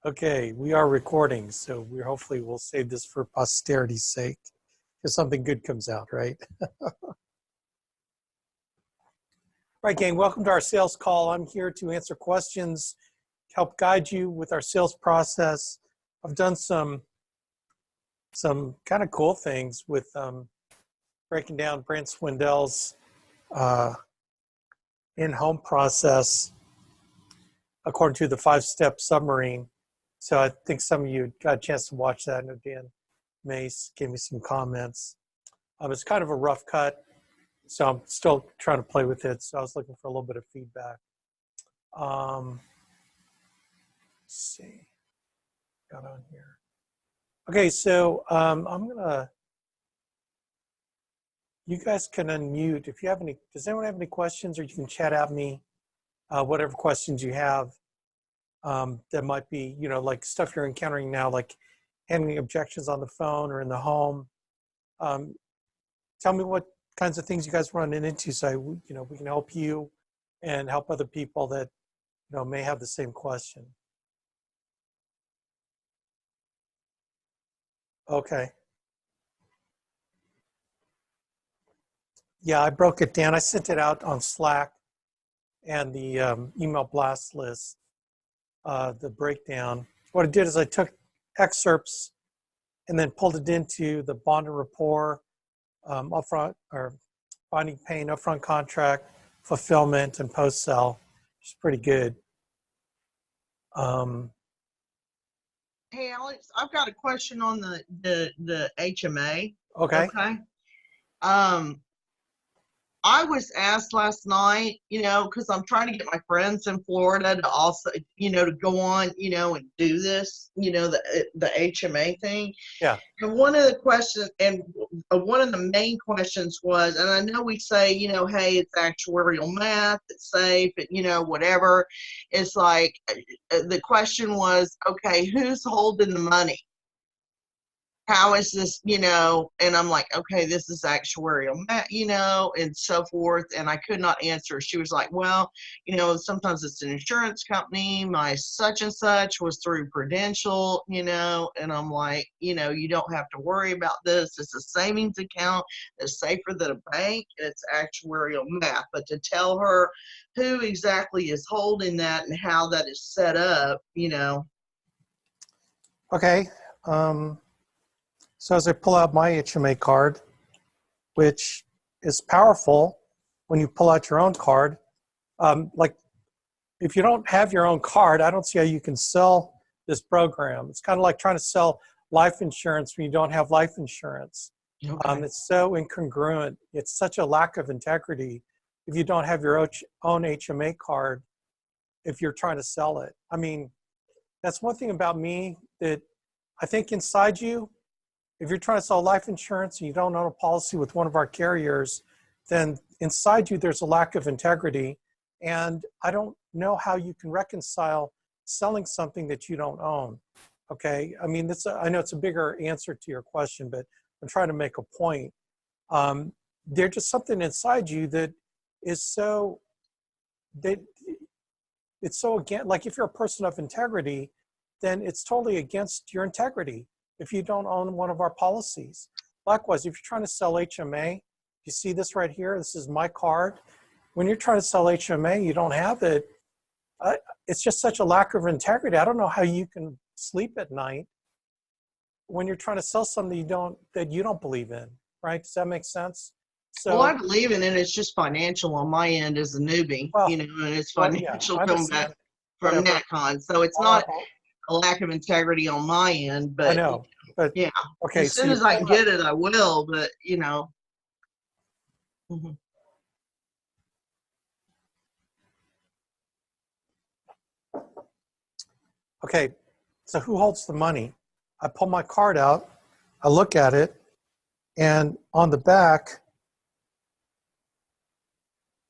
Okay, we are recording, so we hopefully will save this for posterity's sake, if something good comes out, right? Right, gang, welcome to our sales call. I'm here to answer questions, help guide you with our sales process. I've done some kind of cool things with breaking down Brent Swindell's in-home process according to the 5-step submarine. So I think some of you got a chance to watch that. I know Dan Mace gave me some comments. It's kind of a rough cut, so I'm still trying to play with it. So I was looking for a little bit of feedback. Let's see, got on here. Okay, so you guys can unmute if you have any. Does anyone have any questions, or you can chat at me whatever questions you have. That might be, like stuff you're encountering now, like handling objections on the phone or in the home. Tell me what kinds of things you guys running into, so we can help you and help other people that may have the same question. Okay. Yeah, I broke it down. I sent it out on Slack and the email blast list. The breakdown. What I did is I took excerpts and then pulled it into the bond and rapport, upfront or binding pain, upfront contract, fulfillment, and post sell. It's pretty good. Hey Alex, I've got a question on the HMA. Okay. Okay. I was asked last night, because I'm trying to get my friends in Florida to also, to go on, and do this, the HMA thing. Yeah. And one of the questions, and one of the main questions was, and I know we say, hey, it's actuarial math, it's safe, whatever. It's like, the question was, okay, who's holding the money? How is this, and I'm like, okay, this is actuarial, and so forth. And I could not answer. She was like, well, sometimes it's an insurance company. My such and such was through Prudential, and I'm like, you don't have to worry about this. It's a savings account. It's safer than a bank. It's actuarial math. But to tell her who exactly is holding that and how that is set up, Okay. So as I pull out my HMA card, which is powerful when you pull out your own card, like if you don't have your own card, I don't see how you can sell this program. It's kind of like trying to sell life insurance when you don't have life insurance. Okay. It's so incongruent. It's such a lack of integrity if you don't have your own HMA card if you're trying to sell it. I mean, that's one thing about me that I think inside you, if you're trying to sell life insurance and you don't own a policy with one of our carriers, then inside you there's a lack of integrity. And I don't know how you can reconcile selling something that you don't own. Okay, I mean, I know it's a bigger answer to your question, but I'm trying to make a point. There's just something inside you that is so, that it's so against, like if you're a person of integrity, then it's totally against your integrity if you don't own one of our policies. Likewise, if you're trying to sell HMA, you see this right here, this is my card. When you're trying to sell HMA, you don't have it. It's just such a lack of integrity. I don't know how you can sleep at night when you're trying to sell something that you don't believe in, right? Does that make sense? So, well, I believe in it. It's just financial on my end as a newbie, well, and it's financial coming back from whatever. NatCon. So it's not a lack of integrity on my end, but I know, but yeah. okay. As soon as I can get it, I will. But Okay, so who holds the money? I pull my card out, I look at it, and on the back,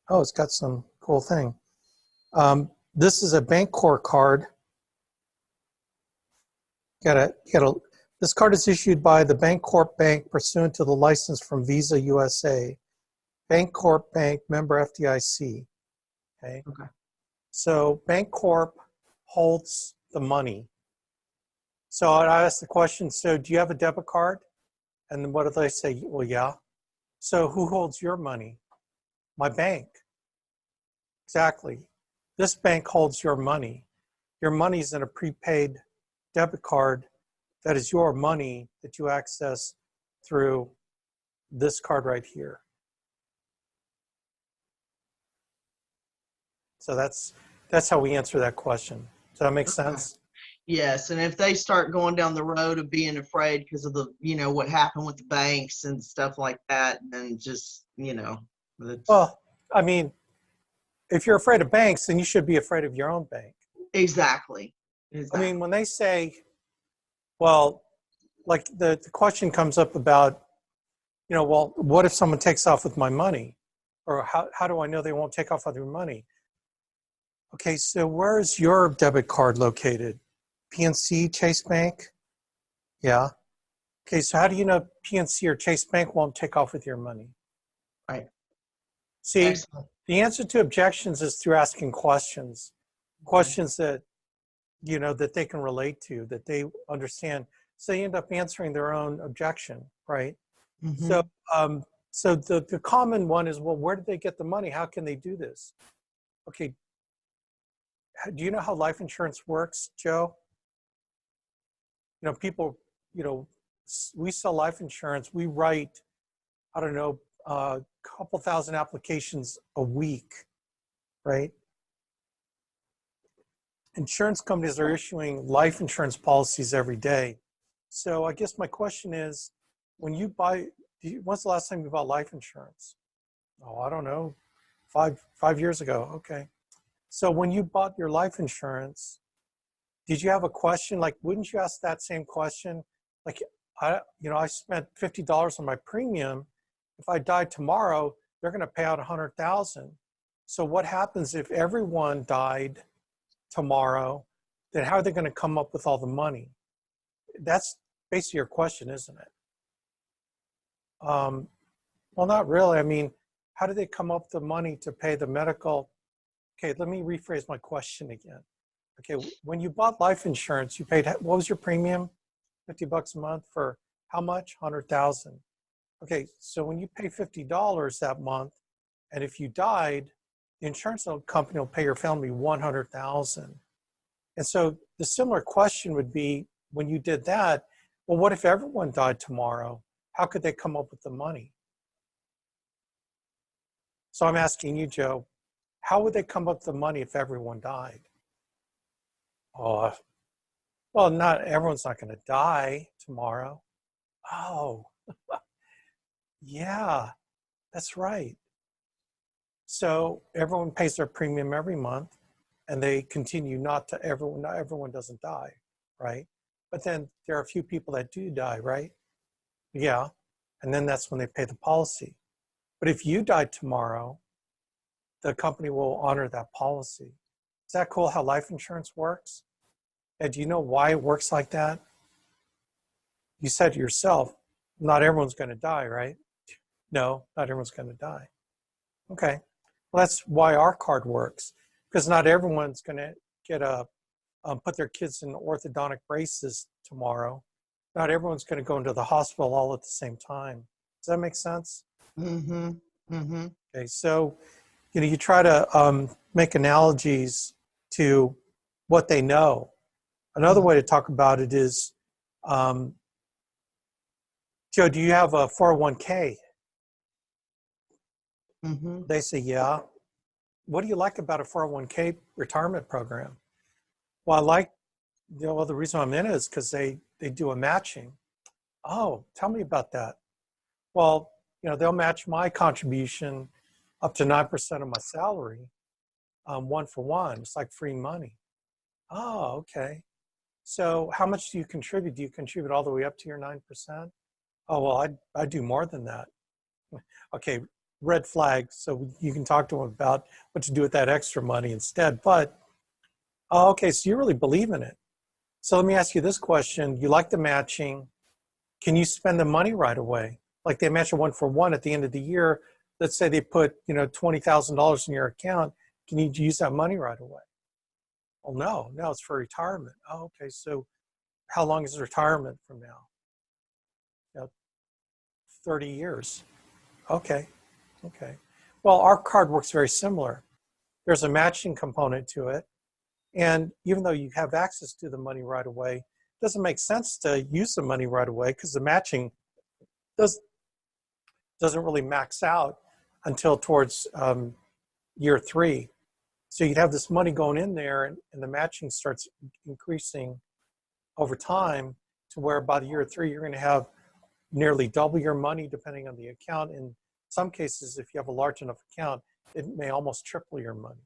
oh, it's got some cool thing. This is a Bancorp card. This card is issued by the Bancorp Bank pursuant to the license from Visa USA. Bancorp Bank, member FDIC. Okay. Okay. So Bancorp holds the money. So I asked the question, so do you have a debit card? And then what do they say? Well, yeah. So who holds your money? My bank. Exactly. This bank holds your money. Your money's in a prepaid debit card that is your money that you access through this card right here. So that's how we answer that question. Does that make sense? Yes, and if they start going down the road of being afraid because of the, what happened with the banks and stuff like that, then just, that's Well, I mean, if you're afraid of banks, then you should be afraid of your own bank. exactly. I mean, when they say, well, like the question comes up about, well, what if someone takes off with my money? Or how do I know they won't take off with your money? Okay, so where is your debit card located? PNC, Chase Bank? Yeah. Okay, so how do you know PNC or Chase Bank won't take off with your money? Right. See, Excellent. the answer to objections is through asking questions, questions that, that they can relate to, that they understand. So they end up answering their own objection, right? Mm-hmm. So the common one is, well, where did they get the money? How can they do this? Okay, do you know how life insurance works, Joe? People, we sell life insurance. We write, I don't know, a couple thousand applications a week, right? Insurance companies are issuing life insurance policies every day. So I guess my question is, when you buy, when's the last time you bought life insurance? Oh, I don't know, five years ago. Okay. So when you bought your life insurance, did you have a question? Like, wouldn't you ask that same question? Like, I spent $50 on my premium. If I died tomorrow, they're going to pay out $100,000. So what happens if everyone died tomorrow? Then how are they going to come up with all the money? That's basically your question, isn't it? Well, not really. I mean, how do they come up with the money to pay the medical? Okay, let me rephrase my question again. Okay, when you bought life insurance, you paid, what was your premium? $50 a month for how much? 100,000. Okay, so when you pay $50 that month, and if you died, the insurance company will pay your family 100,000. And so the similar question would be, when you did that, well, what if everyone died tomorrow? How could they come up with the money? So I'm asking you, Joe, how would they come up with the money if everyone died? Oh, well, everyone's not going to die tomorrow. Oh, yeah, that's right. So everyone pays their premium every month, and they continue not everyone doesn't die, right? But then there are a few people that do die, right? Yeah, and then that's when they pay the policy. But if you died tomorrow, the company will honor that policy. Is that cool how life insurance works? And do you know why it works like that? You said to yourself, not everyone's going to die, right? No, not everyone's going to die. Okay. Well, that's why our card works, because not everyone's going to get put their kids in orthodontic braces tomorrow. Not everyone's going to go into the hospital all at the same time. Does that make sense? Mm-hmm. Mm-hmm. Okay. So, you try to make analogies to what they know. Another way to talk about it is, Joe, do you have a 401k? Mm-hmm. They say, yeah. What do you like about a 401k retirement program? Well, I like, the reason I'm in it is because they do a matching. Oh, tell me about that. Well, they'll match my contribution up to 9% of my salary, 1-for-1. It's like free money. Oh, okay. So how much do you contribute? Do you contribute all the way up to your 9%? Oh, well, I do more than that. Okay, red flag. So you can talk to them about what to do with that extra money instead. But, okay, so you really believe in it. So let me ask you this question. You like the matching. Can you spend the money right away? Like they match a 1-for-1 at the end of the year. Let's say they put, $20,000 in your account. Can you use that money right away? Well, no, it's for retirement. Oh, okay. So how long is retirement from now? 30 years. Okay. Okay. Well, our card works very similar. There's a matching component to it. And even though you have access to the money right away, it doesn't make sense to use the money right away because the matching doesn't really max out until towards year 3. So you'd have this money going in there and the matching starts increasing over time to where by year 3, you're going to have nearly double your money depending on the account. In some cases, if you have a large enough account, it may almost triple your money.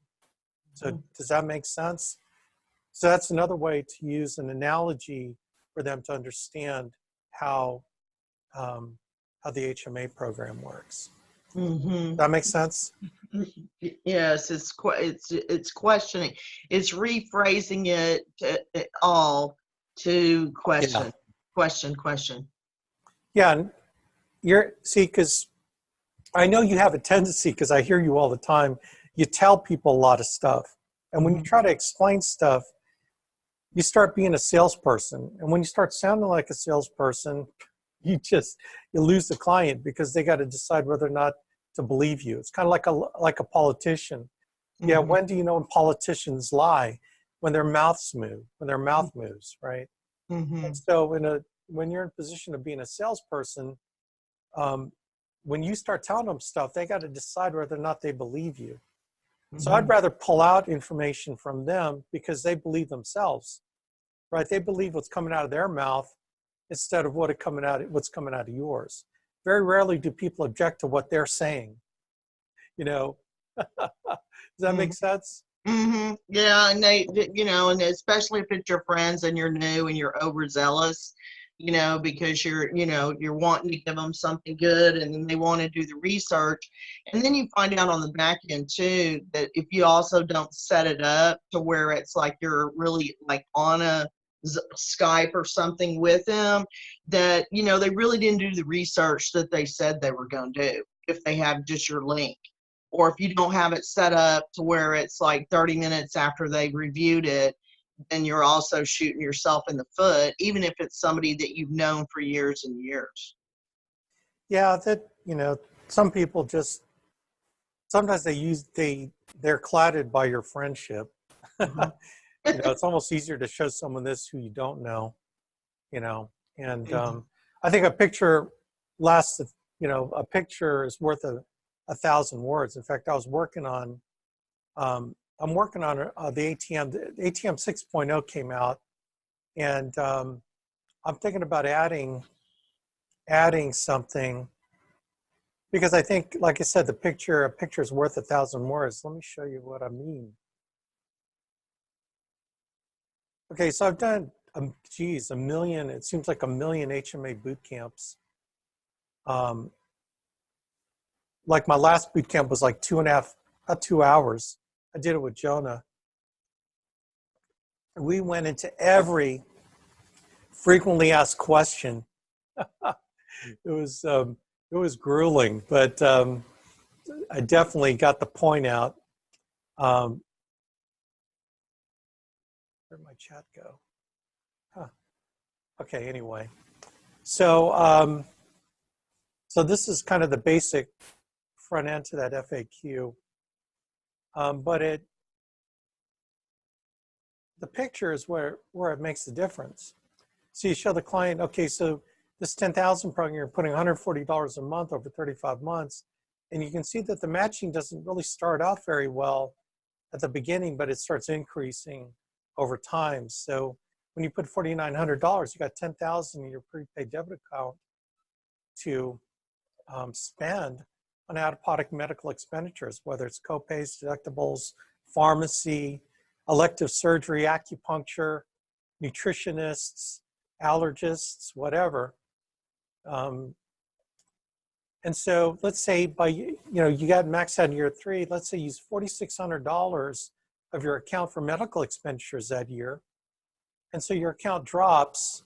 So does that make sense? So that's another way to use an analogy for them to understand how the HMA program works. Does that make sense? Yes, it's questioning. It's rephrasing it all to question, question. Yeah, and because I know you have a tendency, because I hear you all the time, you tell people a lot of stuff. And when you try to explain stuff, you start being a salesperson. And when you start sounding like a salesperson, you lose the client because they got to decide whether or not to believe you. It's kind of like a politician. Yeah, when do you know when politicians lie? When their mouths move, when their mouth moves, right? And so when you're in a position of being a salesperson, when you start telling them stuff, they got to decide whether or not they believe you. So I'd rather pull out information from them because they believe themselves, right? They believe what's coming out of their mouth instead of what's coming out of yours. Very rarely do people object to what they're saying. Does that make sense? Yeah, and they, and especially if it's your friends and you're new and you're overzealous, because you're wanting to give them something good and then they want to do the research. And then you find out on the back end too, that if you also don't set it up to where it's like you're really like on a Skype or something with them, that, they really didn't do the research that they said they were going to do if they have just your link. Or if you don't have it set up to where it's like 30 minutes after they've reviewed it, then you're also shooting yourself in the foot, even if it's somebody that you've known for years and years. Yeah, some people sometimes they're clouded by your friendship. It's almost easier to show someone this who you don't know, and I think a picture a picture is worth 1,000 words. In fact, I'm working on the ATM. The ATM 6.0 came out, and I'm thinking about adding something because I think, like I said, a picture is worth 1,000 words. Let me show you what I mean. Okay, so I've done, a million. It seems like 1 million HMA boot camps. Like my last boot camp was like 2 hours. I did it with Jonah. We went into every frequently asked question. It was grueling, but I definitely got the point out. Where'd my chat go? Okay, anyway. So this is kind of the basic front end to that FAQ. But the picture is where it makes the difference. So you show the client, okay, so this 10,000 program, you're putting $140 a month over 35 months. And you can see that the matching doesn't really start out very well at the beginning, but it starts increasing over time. So when you put $4,900, you got $10,000 in your prepaid debit account to spend on out-of-pocket medical expenditures, whether it's copays, deductibles, pharmacy, elective surgery, acupuncture, nutritionists, allergists, whatever. And so let's say you got maxed out in year 3, let's say you use $4,600 of your account for medical expenditures that year. And so your account drops,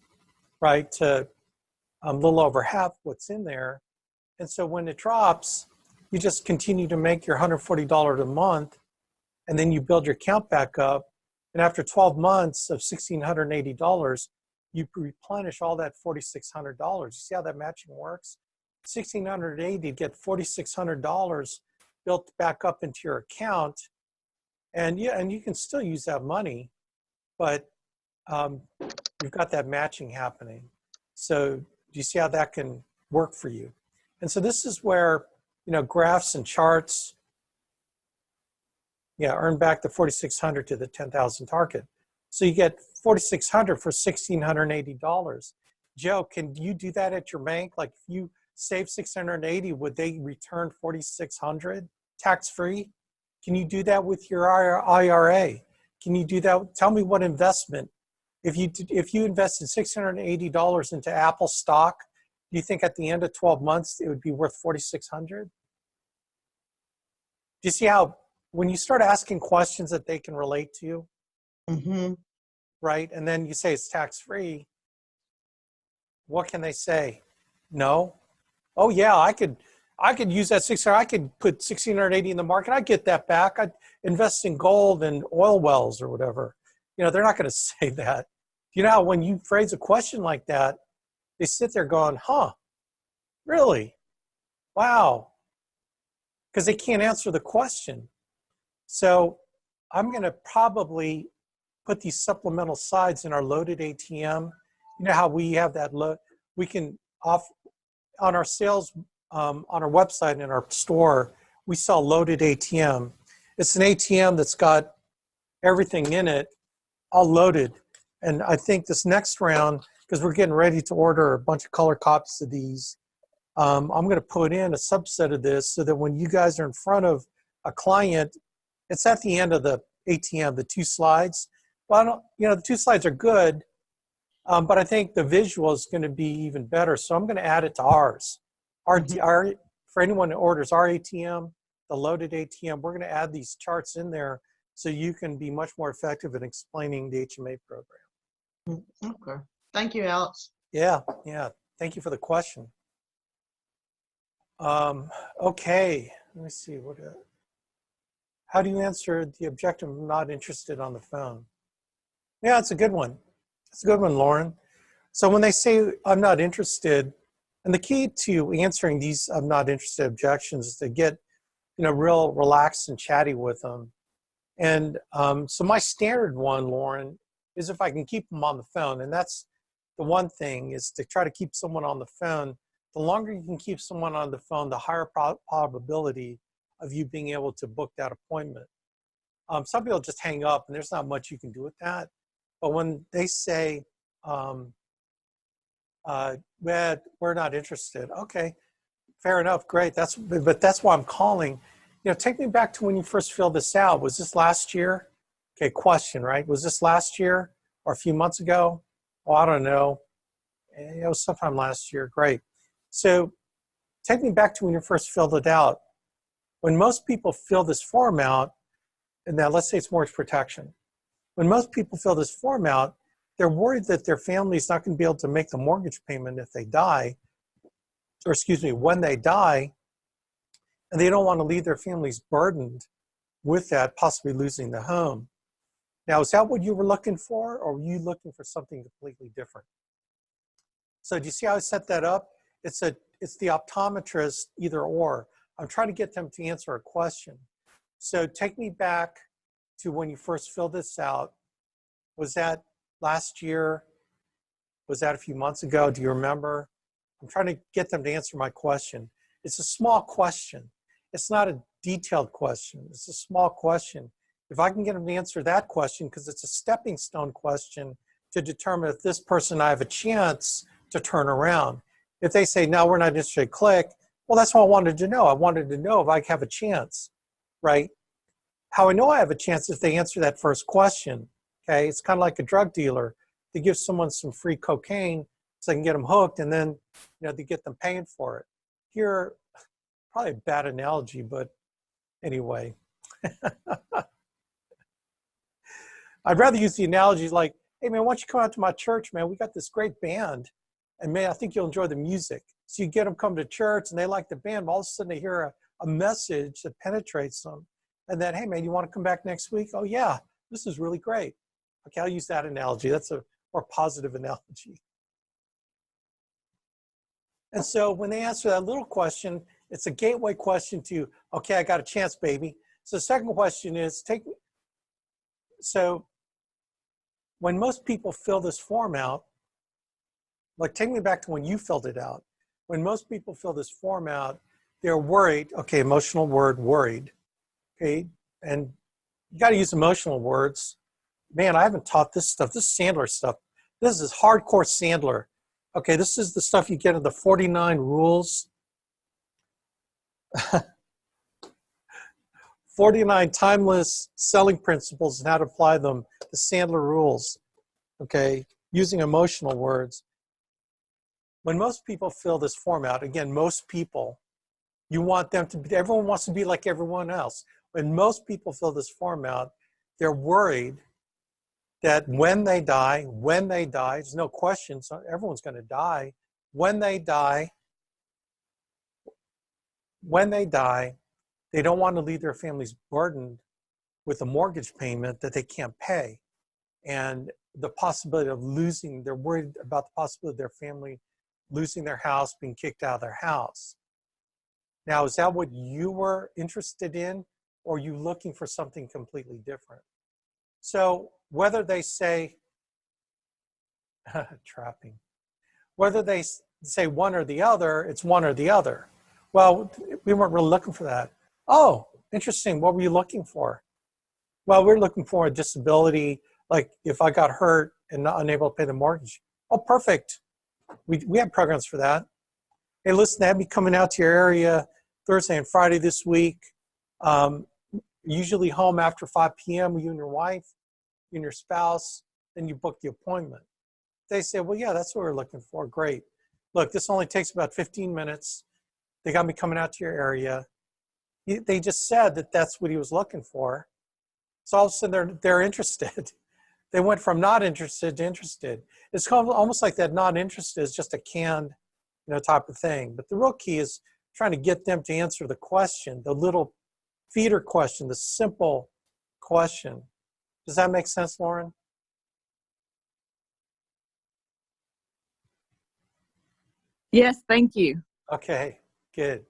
right, to a little over half what's in there. And so when it drops, you just continue to make your $140 a month, and then you build your account back up. And after 12 months of $1,680, you replenish all that $4,600. You see how that matching works? 1,680 to get $4,600 built back up into your account. And yeah, and you can still use that money, but you've got that matching happening. So do you see how that can work for you? And so this is where, you know, graphs and charts, yeah, earn back the 4,600 to the 10,000 target. So you get 4,600 for $1,680. Joe, can you do that at your bank? Like if you save 680, would they return 4,600 tax-free? Can you do that with your IRA? Can you do that? Tell me what investment. If you invested $680 into Apple stock, do you think at the end of 12 months it would be worth 4,600? Do you see how when you start asking questions that they can relate to, right? And then you say it's tax-free, what can they say? No? Oh yeah, I could use that 600, I could put 1,680 in the market, I'd get that back. I'd invest in gold and oil wells or whatever. You know, they're not gonna say that. You know how when you phrase a question like that, they sit there going, huh, really? Wow. Because they can't answer the question. So I'm gonna probably put these supplemental sides in our loaded ATM. You know how we have that we can on our sales, on our website and in our store, we sell loaded ATM. It's an ATM that's got everything in it, all loaded. And I think this next round, because we're getting ready to order a bunch of color copies of these, I'm going to put in a subset of this so that when you guys are in front of a client, it's at the end of the ATM, the 2 slides. Well, you know, the 2 slides are good, but I think the visual is going to be even better. So I'm going to add it to ours. For anyone that orders our ATM, the loaded ATM, we're going to add these charts in there so you can be much more effective in explaining the HMA program. Okay. Thank you, Alex. Yeah. Thank you for the question. Okay, let me see. How do you answer the objection of not interested on the phone? Yeah, it's a good one. It's a good one, Lauren. So when they say I'm not interested, and the key to answering these I'm not interested objections is to get, you know, real relaxed and chatty with them. And so my standard one, Lauren, is if I can keep them on the phone. And that's the one thing, is to try to keep someone on the phone. The longer you can keep someone on the phone, the higher probability of you being able to book that appointment. Some people just hang up and there's not much you can do with that. But when they say, we're not interested, okay, fair enough, great. But that's why I'm calling. You know, take me back to when you first filled this out. Was this last year? Okay, question, right? Was this last year or a few months ago? Oh, I don't know. It was sometime last year, great. So take me back to when you first filled it out. When most people fill this form out, and now let's say it's mortgage protection. When most people fill this form out, they're worried that their family's not going to be able to make the mortgage payment if they die, or excuse me, when they die, and they don't want to leave their families burdened with that, possibly losing the home. Now, is that what you were looking for, or were you looking for something completely different? So do you see how I set that up? It's the optometrist either or. I'm trying to get them to answer a question. So take me back to when you first filled this out. Was that last year? Was that a few months ago? Do you remember? I'm trying to get them to answer my question. It's a small question. It's not a detailed question. It's a small question. If I can get them to answer that question, because it's a stepping stone question to determine if this person I have a chance to turn around. If they say, no, we're not interested, click, well, that's what I wanted to know. I wanted to know if I have a chance, right? How I know I have a chance is if they answer that first question, okay? It's kind of like a drug dealer. They give someone some free cocaine so they can get them hooked, and then, you know, they get them paying for it. Here, probably a bad analogy, but anyway. I'd rather use the analogy like, hey man, why don't you come out to my church, man? We got this great band, and man, I think you'll enjoy the music. So you get them come to church and they like the band, but all of a sudden they hear a message that penetrates them. And then, hey man, you want to come back next week? Oh yeah, this is really great. Okay, I'll use that analogy. That's one or positive analogy. And so when they answer that little question, it's a gateway question to, okay, I got a chance, baby. So the second question is, so when most people fill this form out, like take me back to when you filled it out. When most people fill this form out, they're worried, okay, emotional word, worried, okay? And you gotta use emotional words. Man, I haven't taught this stuff. This is Sandler stuff. This is hardcore Sandler. Okay, this is the stuff you get in the 49 rules. 49 timeless selling principles and how to apply them, the Sandler rules, okay, using emotional words. When most people fill this form out, again, most people, you want them to be, everyone wants to be like everyone else. When most people fill this form out, they're worried that when they die, there's no question, so everyone's going to die. When they die, they don't want to leave their families burdened with a mortgage payment that they can't pay. And the possibility of losing, they're worried about the possibility of their family losing their house, being kicked out of their house. Now, is that what you were interested in, or are you looking for something completely different? So whether they say, trapping, whether they say one or the other, it's one or the other. Well, we weren't really looking for that. Oh, interesting. What were you looking for? Well, we're looking for a disability, like if I got hurt and not unable to pay the mortgage. Oh, perfect. We have programs for that. Hey, listen, I'll be coming out to your area Thursday and Friday this week. Usually home after 5 p.m. with you and your wife, you and your spouse, then you book the appointment. They say, well, yeah, that's what we're looking for. Great. Look, this only takes about 15 minutes. They got me coming out to your area. They just said that that's what he was looking for. So all of a sudden they're interested. They went from not interested to interested. It's almost like that not interested is just a canned, type of thing. But the real key is trying to get them to answer the question, the little feeder question, the simple question. Does that make sense, Lauren? Yes, thank you. Okay, good.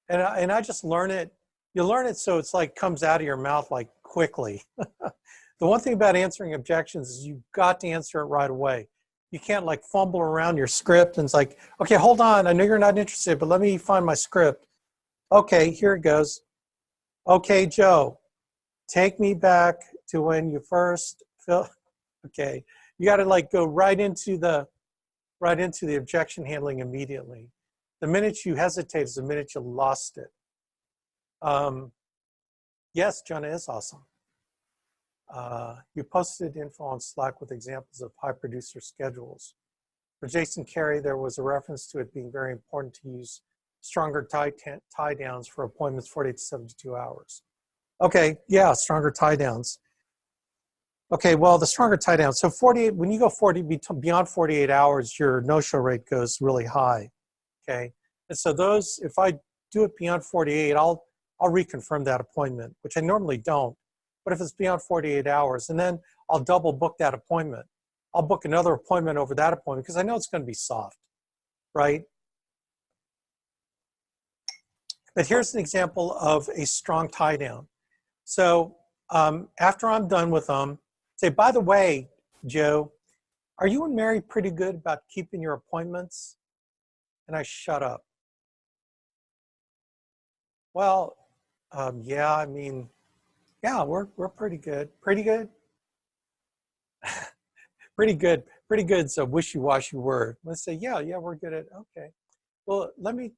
And I just learn it. You learn it so it's like comes out of your mouth like quickly. The one thing about answering objections is you've got to answer it right away. You can't like fumble around your script and it's like, okay, hold on. I know you're not interested, but let me find my script. Okay, here it goes. Okay, Joe, take me back to when you first felt, okay. You got to like go right into the objection handling immediately. The minute you hesitate is the minute you lost it. Yes, Jonah is awesome. You posted info on Slack with examples of high producer schedules. For Jason Carey, there was a reference to it being very important to use stronger tie downs for appointments 48 to 72 hours. Okay, yeah, stronger tie downs. Okay, well, the stronger tie down. So 48, when you go beyond 48 hours, your no-show rate goes really high. Okay, and so those, if I do it beyond 48, I'll reconfirm that appointment, which I normally don't. But if it's beyond 48 hours, and then I'll double book that appointment. I'll book another appointment over that appointment because I know it's going to be soft, right? But here's an example of a strong tie down. So after I'm done with them, say, by the way, Joe, are you and Mary pretty good about keeping your appointments? And I shut up. Well, yeah, I mean, yeah, we're pretty good. Pretty good? Pretty good. Pretty good is a wishy-washy word. Let's say, yeah, we're good at, okay. Well, let me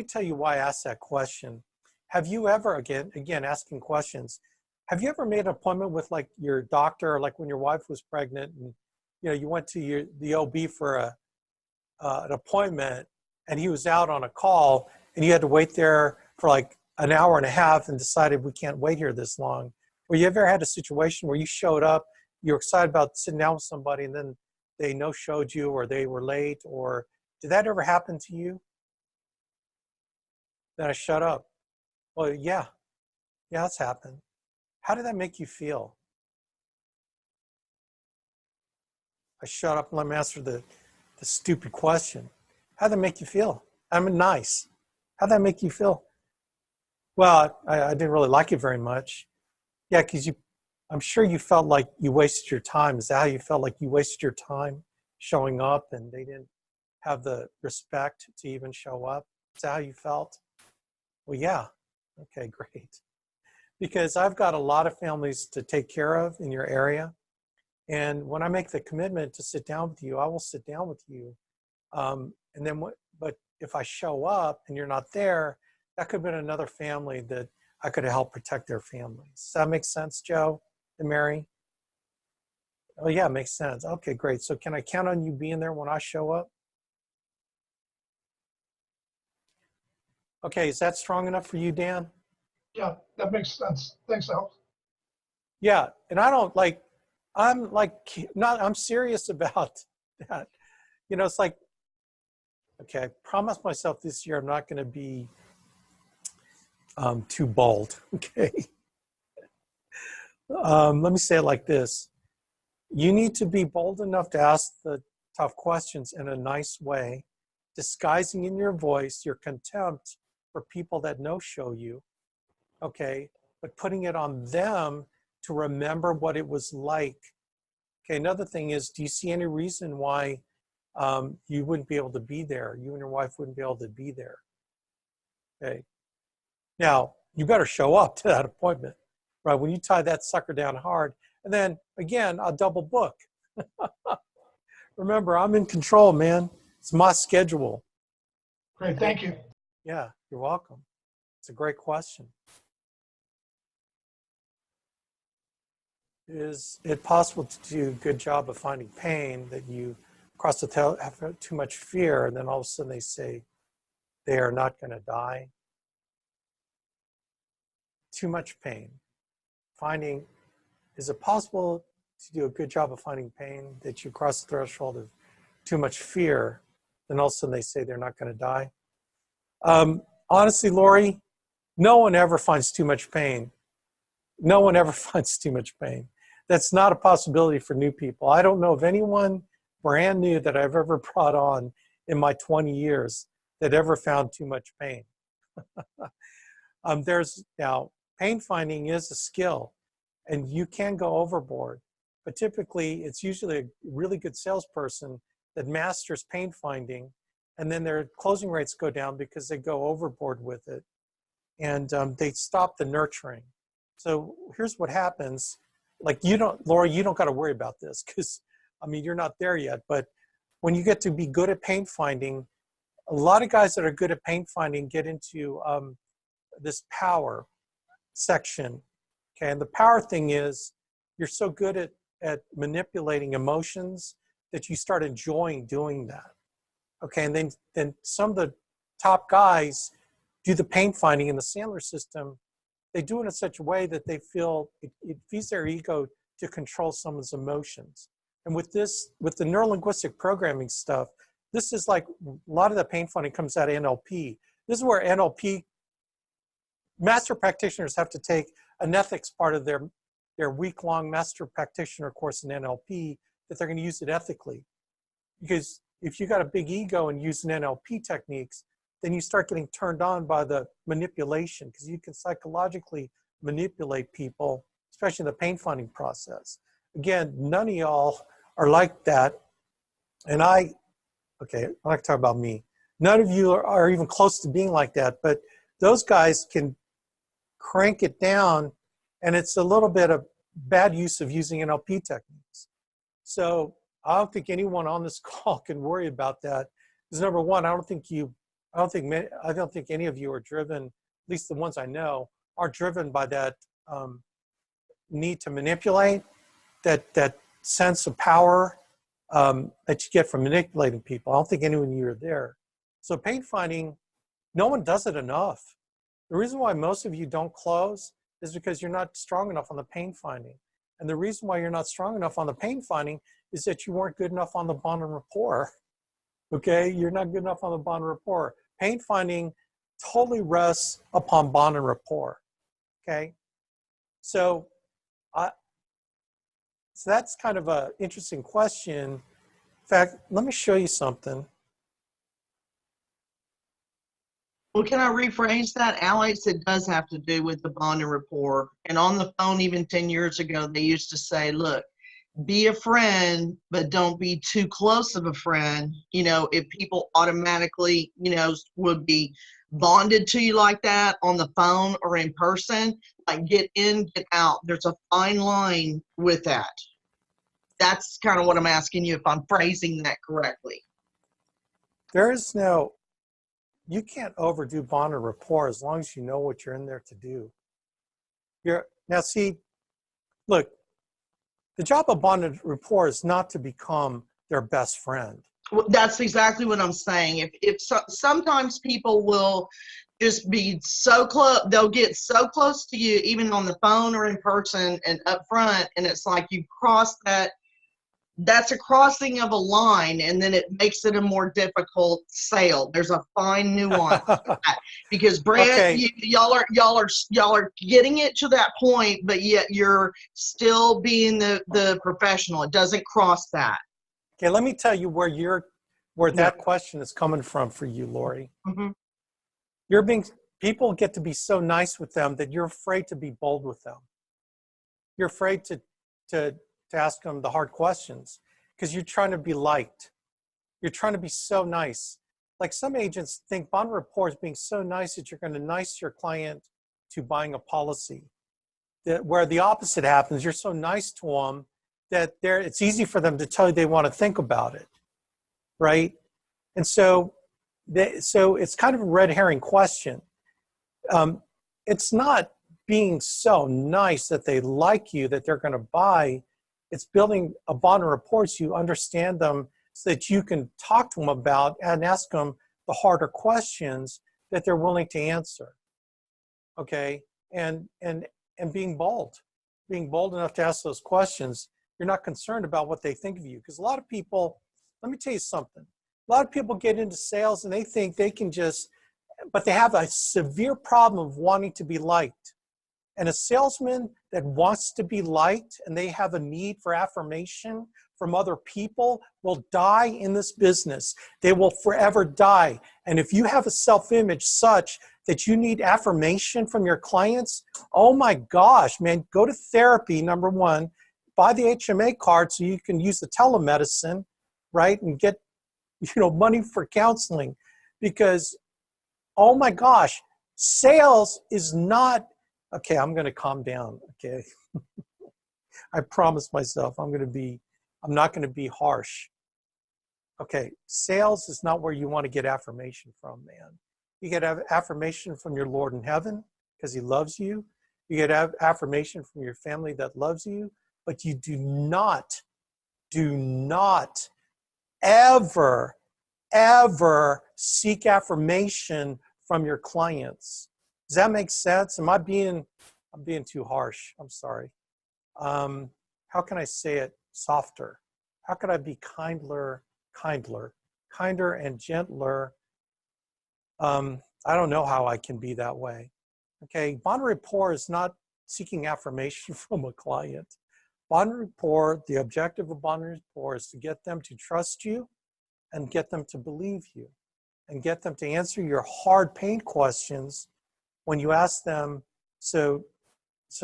tell you why I asked that question. Have you ever, again, asking questions, have you ever made an appointment with like your doctor, or like when your wife was pregnant and you went to the OB for an appointment and he was out on a call and you had to wait there for like an hour and a half and decided we can't wait here this long? Or you ever had a situation where you showed up, you're excited about sitting down with somebody and then they no-showed you or they were late? Or did that ever happen to you? Then I shut up. Well, yeah, that's happened. How did that make you feel? I shut up and let him answer the stupid question. How'd that make you feel? I'm nice. How'd that make you feel? Well, I didn't really like it very much. Yeah, because I'm sure you felt like you wasted your time. Is that how you felt, like you wasted your time showing up and they didn't have the respect to even show up? Is that how you felt? Well, yeah. Okay, great. Because I've got a lot of families to take care of in your area. And when I make the commitment to sit down with you, I will sit down with you. But if I show up and you're not there, that could have been another family that I could have helped protect their families. Does that make sense, Joe and Mary? Oh yeah, it makes sense. Okay, great. So can I count on you being there when I show up? Okay, is that strong enough for you, Dan? Yeah, that makes sense. Thanks, Al. Yeah, and I'm serious about that. You know, it's like, okay, I promised myself this year I'm not going to be too bold, okay? Let me say it like this. You need to be bold enough to ask the tough questions in a nice way, disguising in your voice your contempt for people that no-show you, okay? But putting it on them to remember what it was like. Okay, another thing is, do you see any reason why you wouldn't be able to be there? You and your wife wouldn't be able to be there. Okay. Now, you better show up to that appointment, right? When you tie that sucker down hard, and then again, I'll double book. Remember, I'm in control, man. It's my schedule. Great, thank you. Yeah, you're welcome. It's a great question. Is it possible to do a good job of finding pain that you cross the tail, have too much fear, and then all of a sudden they say they are not going to die? Too much pain. Is it possible to do a good job of finding pain that you cross the threshold of too much fear, then all of a sudden they say they're not going to die? Honestly, Lori, no one ever finds too much pain. No one ever finds too much pain. That's not a possibility for new people. I don't know of anyone brand new that I've ever brought on in my 20 years that ever found too much pain. Now, pain finding is a skill, and you can go overboard. But typically, it's usually a really good salesperson that masters pain finding, and then their closing rates go down because they go overboard with it, and they stop the nurturing. So here's what happens. Like Laura, you don't got to worry about this because, I mean, you're not there yet. But when you get to be good at pain finding, a lot of guys that are good at pain finding get into this power section. Okay, and the power thing is you're so good at manipulating emotions that you start enjoying doing that. Okay, and then some of the top guys do the pain finding in the Sandler system. They do it in such a way that they feel it feeds their ego to control someone's emotions. And with the neurolinguistic programming stuff, this is like a lot of the pain finding comes out of NLP. This is where NLP master practitioners have to take an ethics part of their week-long master practitioner course in NLP that they're going to use it ethically. Because if you got a big ego and using NLP techniques, then you start getting turned on by the manipulation, because you can psychologically manipulate people, especially in the pain finding process. Again, none of y'all are like that. And I'm not going to talk about me. None of you are even close to being like that, but those guys can crank it down, and it's a little bit of bad use of using NLP techniques. So I don't think anyone on this call can worry about that. Because number one, I don't think any of you are driven, at least the ones I know, are driven by that need to manipulate, that sense of power that you get from manipulating people. I don't think anyone of you are there. So pain finding, no one does it enough. The reason why most of you don't close is because you're not strong enough on the pain finding. And the reason why you're not strong enough on the pain finding is that you weren't good enough on the bond and rapport. Okay, you're not good enough on the bond and rapport. Pain finding totally rests upon bond and rapport. Okay, so So that's kind of a interesting question. In fact, let me show you something. Well, can I rephrase that, Alex? It does have to do with the bond and rapport. And on the phone, even 10 years ago, they used to say, look, be a friend, but don't be too close of a friend. You know, if people automatically, you know, would be bonded to you like that on the phone or in person, like get in, get out. There's a fine line with that. That's kind of what I'm asking you, if I'm phrasing that correctly. There is no, you can't overdo bond or rapport as long as you know what you're in there to do. Now see, look, the job of bond and rapport is not to become their best friend. Well, that's exactly what I'm saying. Sometimes people will just be so close, they'll get so close to you, even on the phone or in person and up front, and it's like you cross that. That's a crossing of a line, and then it makes it a more difficult sale. There's a fine nuance to that, because Brent, Okay. y'all are getting it to that point, but yet you're still being the professional. It doesn't cross that. Okay, let me tell you where that question is coming from for you, Lori. Mm-hmm. People get to be so nice with them that you're afraid to be bold with them. You're afraid to ask them the hard questions because you're trying to be liked. You're trying to be so nice. Like some agents think bond rapport is being so nice that you're going to nice your client to buying a policy. Where the opposite happens, you're so nice to them that it's easy for them to tell you they want to think about it, right? And so it's kind of a red herring question. It's not being so nice that they like you, that they're going to buy. It's building a bond of rapport so you understand them so that you can talk to them about and ask them the harder questions that they're willing to answer, okay? And being bold enough to ask those questions. You're not concerned about what they think of you. Because a lot of people, let me tell you something. A lot of people get into sales and they think they can but they have a severe problem of wanting to be liked. And a salesman that wants to be liked and they have a need for affirmation from other people will die in this business. They will forever die. And if you have a self-image such that you need affirmation from your clients, oh my gosh, man, go to therapy, number one. Buy the HMA card so you can use the telemedicine, right? And get, money for counseling. Because, oh my gosh, sales is not, okay, I'm going to calm down, okay? I promised myself I'm not going to be harsh. Okay, sales is not where you want to get affirmation from, man. You get affirmation from your Lord in heaven because he loves you. You get affirmation from your family that loves you. But you do not ever seek affirmation from your clients. Does that make sense? I'm being too harsh. I'm sorry. How can I say it softer? How can I be kinder and gentler? I don't know how I can be that way. Okay, bond rapport is not seeking affirmation from a client. Bond rapport, the objective of bond rapport is to get them to trust you and get them to believe you and get them to answer your hard pain questions when you ask them, so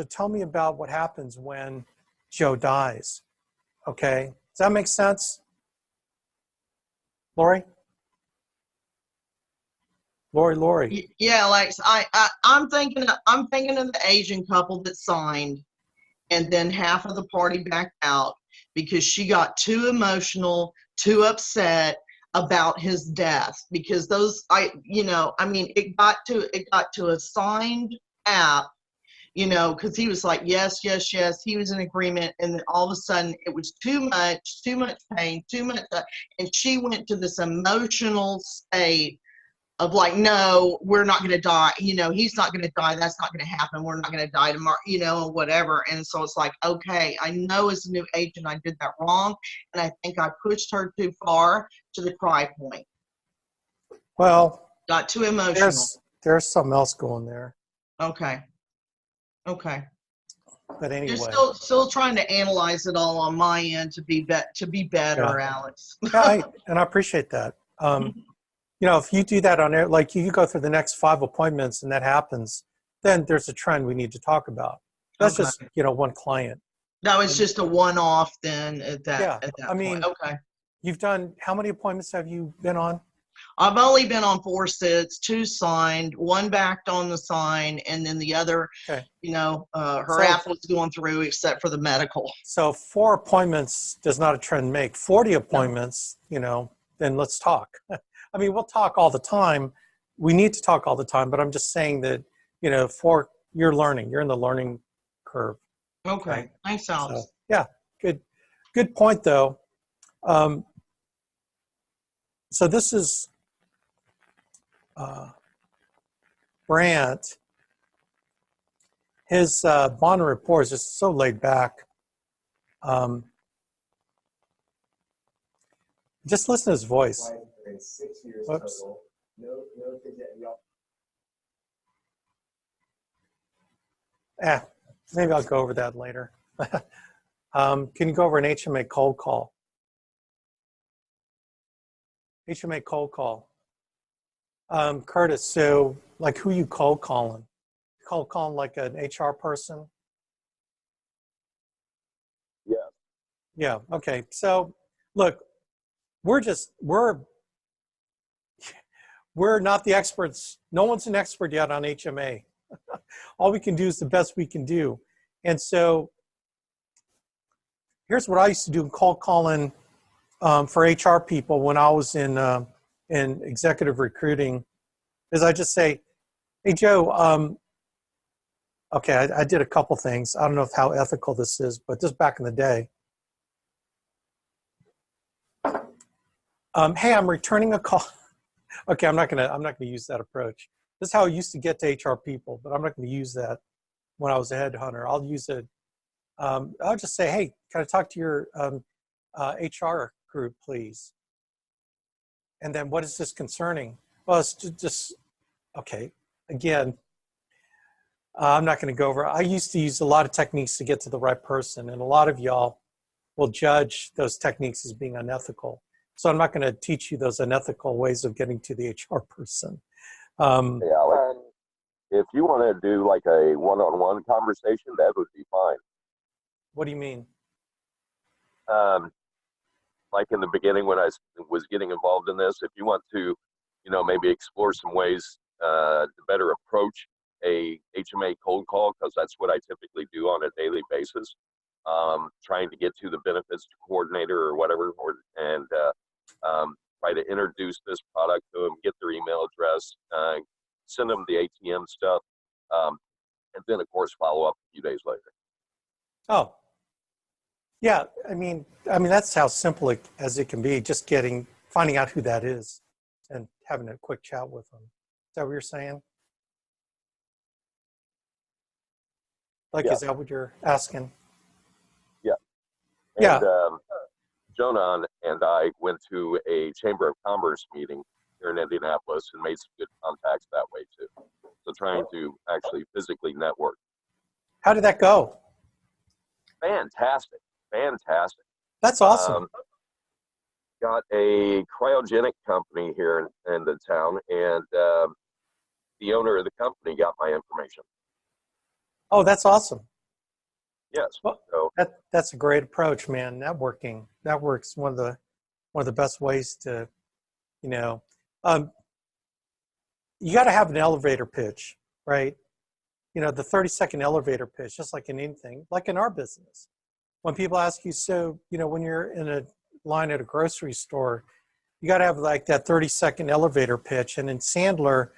tell me about what happens when Joe dies. Okay, does that make sense? Lori? Lori. Yeah, Lex, I'm thinking of the Asian couple that signed, and then half of the party backed out because she got too emotional, too upset about his death. Because it got to a signed app, because he was like, yes, he was in agreement, and then all of a sudden it was too much pain, too much, and she went to this emotional state of like, no, we're not going to die. He's not going to die. That's not going to happen. We're not going to die tomorrow, or whatever. And so it's like, okay, I know as a new agent, I did that wrong. And I think I pushed her too far to the cry point. Well, Got too emotional. There's something else going there. Okay. But You're anyway, still trying to analyze it all on my end to be better, Alex. yeah, and I appreciate that. You know, if you do that on air, like you go through the next 5 appointments and that happens, then there's a trend we need to talk about. That's Okay. just, you know, one client. No, it's just a one-off then at that Yeah, at that I point. mean, Okay. you've done, how many appointments have you been on? I've only been on 4 sits, 2 signed, 1 backed on the sign, and then the other, Okay. you know, her So- app was going through except for the medical. So 4 appointments does not a trend make. 40 appointments, you know, then let's talk. I mean, we'll talk all the time. We need to talk all the time, but I'm just saying that, you know, you're learning. You're in the learning curve. Okay. Thanks, Alex. So, yeah, good point though. So this is Brant. His bond report is just so laid back. Just listen to his voice. In 6 years Whoops. total. No things that y'all. Maybe I'll go over that later. Can you go over an HMA cold call? HMA cold call. Curtis, so like who you cold calling? Cold calling like an HR person? Yeah. Yeah, okay. So look, we're not the experts. No one's an expert yet on HMA. All we can do is the best we can do. And so here's what I used to do in cold calling for HR people when I was in executive recruiting, is I just say, hey, Joe, okay, I did a couple things. I don't know how ethical this is, but this back in the day. Hey, I'm returning a call. Okay, I'm not gonna use that approach. This is how I used to get to HR people, but I'm not gonna use that when I was a headhunter. I'll use it. I'll just say, hey, can I talk to your HR group, please? And then what is this concerning? Well, it's just okay. Again, I'm not going to go over. I used to use a lot of techniques to get to the right person, and a lot of y'all will judge those techniques as being unethical. So I'm not going to teach you those unethical ways of getting to the HR person. Hey, Alex, if you want to do like a one-on-one conversation, that would be fine. What do you mean? Like in the beginning when I was getting involved in this, if you want to, you know, maybe explore some ways to better approach a HMA cold call, because that's what I typically do on a daily basis, trying to get to the benefits coordinator or whatever, and try to introduce this product to them, get their email address, send them the ATM stuff, and then of course follow up a few days later. Oh, yeah. I mean that's how simple as it can be. Just finding out who that is, and having a quick chat with them. Is that what you're saying? Like, Yeah. Is that what you're asking? Yeah. And, Yeah. Jonah and I went to a Chamber of Commerce meeting here in Indianapolis and made some good contacts that way too. So trying to actually physically network. How did that go? Fantastic. That's awesome. Got a cryogenic company here in the town, and the owner of the company got my information. Oh, that's awesome. Yes. Well, So that's a great approach, man. Network's one of the best ways to, you know, you got to have an elevator pitch, right? You know, the 30-second elevator pitch, just like in anything, like in our business. When people ask you, so, you know, when you're in a line at a grocery store, you got to have like that 30-second elevator pitch. And in Sandler,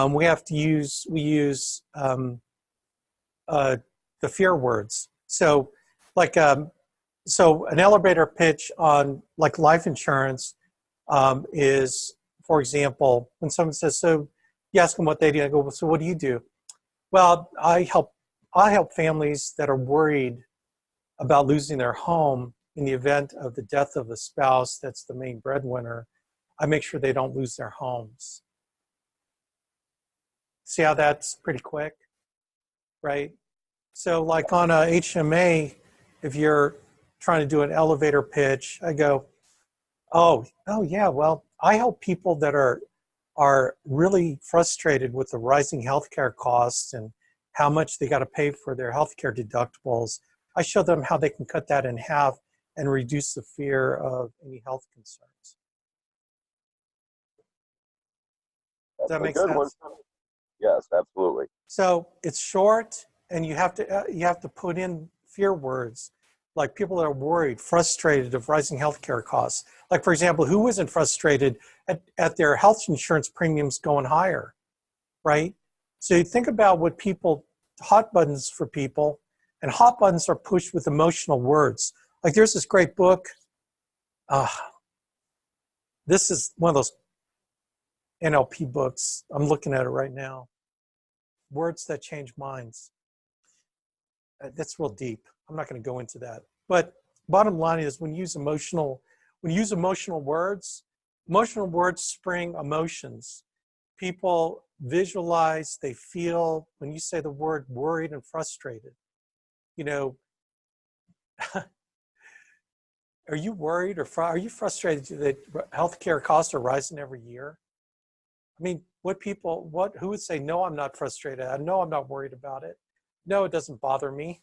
we use the fear words. So like, so an elevator pitch on like life insurance is, for example, when someone says, so you ask them what they do, I go, well, so what do you do? Well, I help families that are worried about losing their home in the event of the death of a spouse that's the main breadwinner. I make sure they don't lose their homes. See how that's pretty quick, right? So like on a HMA, if you're trying to do an elevator pitch, I go, oh yeah, well, I help people that are really frustrated with the rising healthcare costs and how much they got to pay for their healthcare deductibles. I show them how they can cut that in half and reduce the fear of any health concerns. Does that That's a make good one. sense? Yes, absolutely. So it's short, and you have to put in fear words, like people that are worried, frustrated of rising healthcare costs. Like for example, who isn't frustrated at their health insurance premiums going higher, right? So you think about what people, hot buttons for people, and hot buttons are pushed with emotional words. Like there's this great book. This is one of those NLP books. I'm looking at it right now. Words That Change Minds. That's real deep. I'm not going to go into that. But bottom line is when you use emotional words spring emotions. People visualize, they feel when you say the word worried and frustrated. You know, are you worried or are you frustrated that healthcare costs are rising every year? I mean, who would say, no, I'm not frustrated. I know I'm not worried about it. No, it doesn't bother me.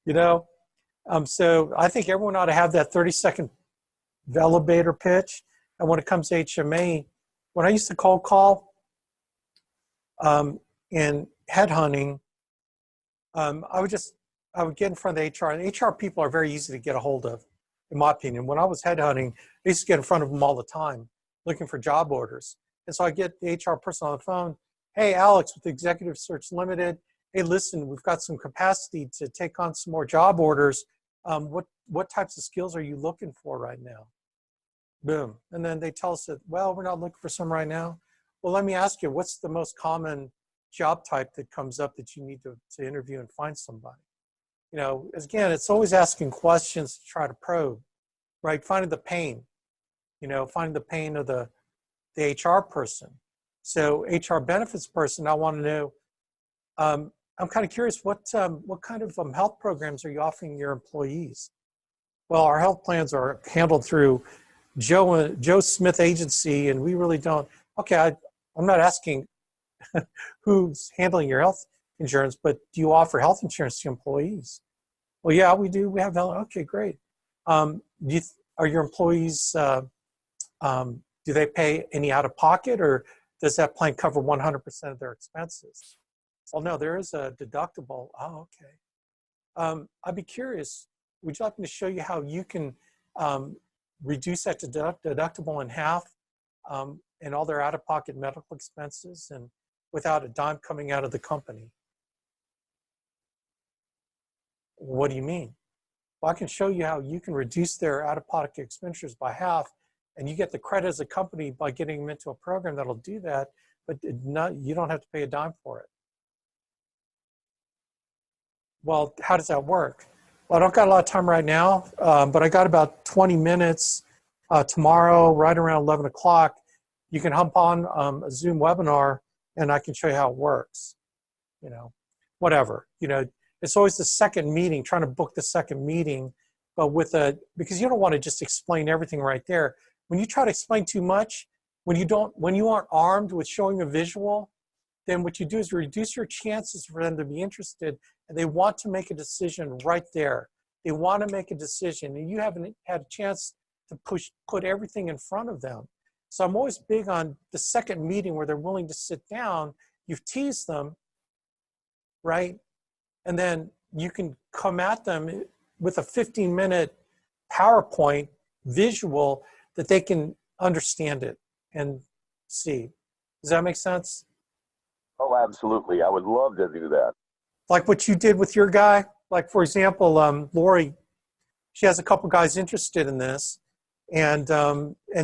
You know, so I think everyone ought to have that 30-second elevator pitch. And when it comes to HMA, when I used to cold call in headhunting, I would get in front of the HR, and HR people are very easy to get a hold of, in my opinion. When I was headhunting, I used to get in front of them all the time, looking for job orders. And so I get the HR person on the phone. Hey, Alex, with Executive Search Limited. Hey, listen, we've got some capacity to take on some more job orders. What types of skills are you looking for right now? Boom. And then they tell us that, well, we're not looking for some right now. Well, let me ask you, what's the most common job type that comes up that you need to interview and find somebody? You know, again, it's always asking questions to try to probe, right? Finding the pain, finding the pain of the HR person. So HR benefits person, I want to know, I'm kind of curious, what kind of health programs are you offering your employees? Well, our health plans are handled through Joe Smith Agency, and we really don't. Okay, I'm not asking who's handling your health insurance, but do you offer health insurance to employees? Well, yeah, we do. We have health. Okay, great. Are your employees? Do they pay any out of pocket, or does that plan cover 100% of their expenses? Well, no, there is a deductible. Oh, okay. I'd be curious, would you like me to show you how you can reduce that deductible in half and all their out-of-pocket medical expenses and without a dime coming out of the company? What do you mean? Well, I can show you how you can reduce their out-of-pocket expenditures by half, and you get the credit as a company by getting them into a program that'll do that, but you don't have to pay a dime for it. Well, how does that work? Well, I don't got a lot of time right now, but I got about 20 minutes tomorrow, right around 11 o'clock. You can hop on a Zoom webinar, and I can show you how it works. Whatever. It's always the second meeting, trying to book the second meeting, but because you don't want to just explain everything right there. When you try to explain too much, when you aren't armed with showing a visual, then what you do is reduce your chances for them to be interested, and they want to make a decision right there. They want to make a decision, and you haven't had a chance to put everything in front of them. So I'm always big on the second meeting where they're willing to sit down. You've teased them, right? And then you can come at them with a 15-minute PowerPoint visual that they can understand it and see. Does that make sense? Oh, absolutely. I would love to do that. Like what you did with your guy. Like, for example, Lori, she has a couple guys interested in this. And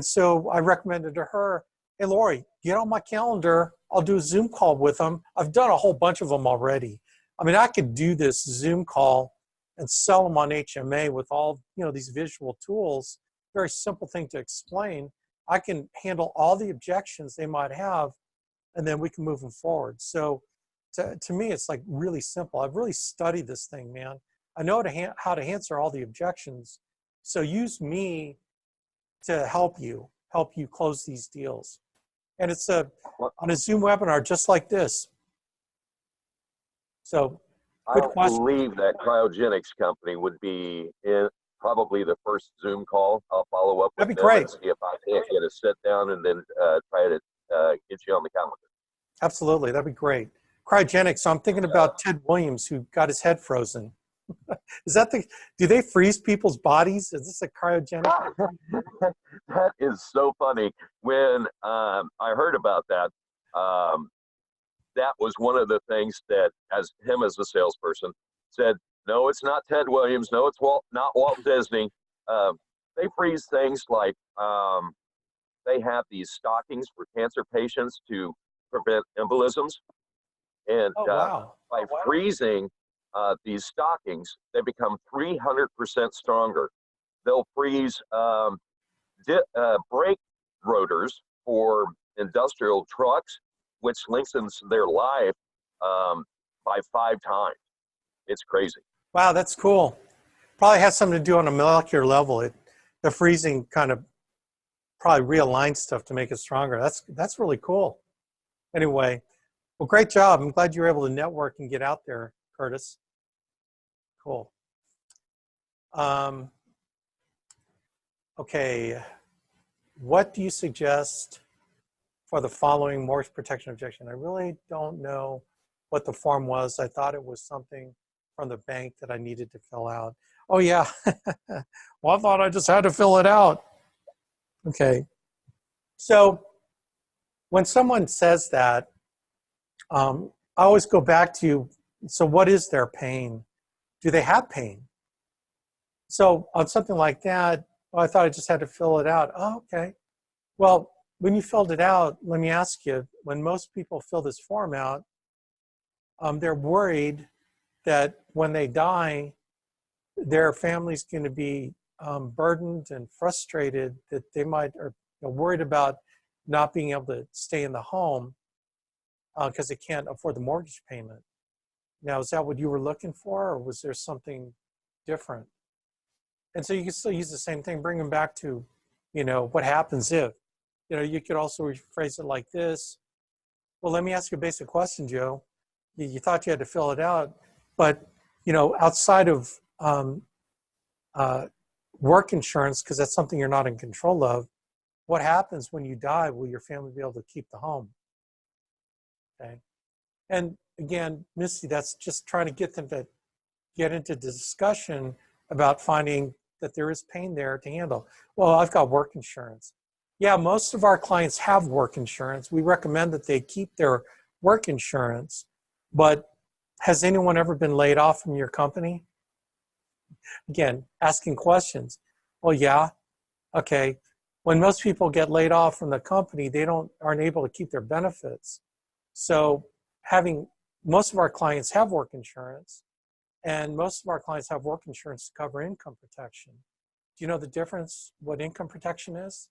so I recommended to her, hey, Lori, get on my calendar. I'll do a Zoom call with them. I've done a whole bunch of them already. I mean, I could do this Zoom call and sell them on HMA with all, these visual tools. Very simple thing to explain. I can handle all the objections they might have, and then we can move them forward. So to me, it's like really simple. I've really studied this thing, man. I know how to answer all the objections. So use me to help you close these deals. And it's on a Zoom webinar just like this. So good I question. believe that cryogenics company would be in probably the first Zoom call. I'll follow up with That'd be them great. and see if I can't get a sit down and then try to get you on the calendar. Absolutely, that'd be great. Cryogenics, so I'm thinking about Ted Williams who got his head frozen. Is that do they freeze people's bodies? Is this a cryogenic? That is so funny. When I heard about that, that was one of the things that, as a salesperson, said, no, it's not Ted Williams. No, it's not Walt Disney. They freeze things like they have these stockings for cancer patients to prevent embolisms. And Oh, wow. by freezing these stockings, they become 300% stronger. They'll freeze brake rotors for industrial trucks, which lengthens their life by 5 times. It's crazy. Wow, that's cool. Probably has something to do on a molecular level. The freezing kind of probably realigns stuff to make it stronger. That's really cool. Anyway, well, great job. I'm glad you were able to network and get out there, Curtis. Cool. Okay, what do you suggest for the following mortgage protection objection? I really don't know what the form was. I thought it was something from the bank that I needed to fill out. Oh yeah, well, I thought I just had to fill it out. Okay, so when someone says that, I always go back to, so what is their pain? Do they have pain? So on something like that, oh, I thought I just had to fill it out. Oh, okay. Well, when you filled it out, let me ask you, when most people fill this form out, they're worried that when they die, their family's going to be burdened and frustrated, that they might, or worried about not being able to stay in the home because they can't afford the mortgage payment. Now, is that what you were looking for, or was there something different? And so you can still use the same thing, bring them back to, what happens if. You could also rephrase it like this. Well, let me ask you a basic question, Joe. You thought you had to fill it out, but, outside of work insurance, because that's something you're not in control of, what happens when you die? Will your family be able to keep the home? Okay. And again, Misty, that's just trying to get them to get into the discussion about finding that there is pain there to handle. Well, I've got work insurance. Yeah, most of our clients have work insurance. We recommend that they keep their work insurance, but has anyone ever been laid off from your company? Again, asking questions. Well, yeah, okay. When most people get laid off from the company, they aren't able to keep their benefits. So most of our clients have work insurance, and most of our clients have work insurance to cover income protection. Do you know the difference, what income protection is?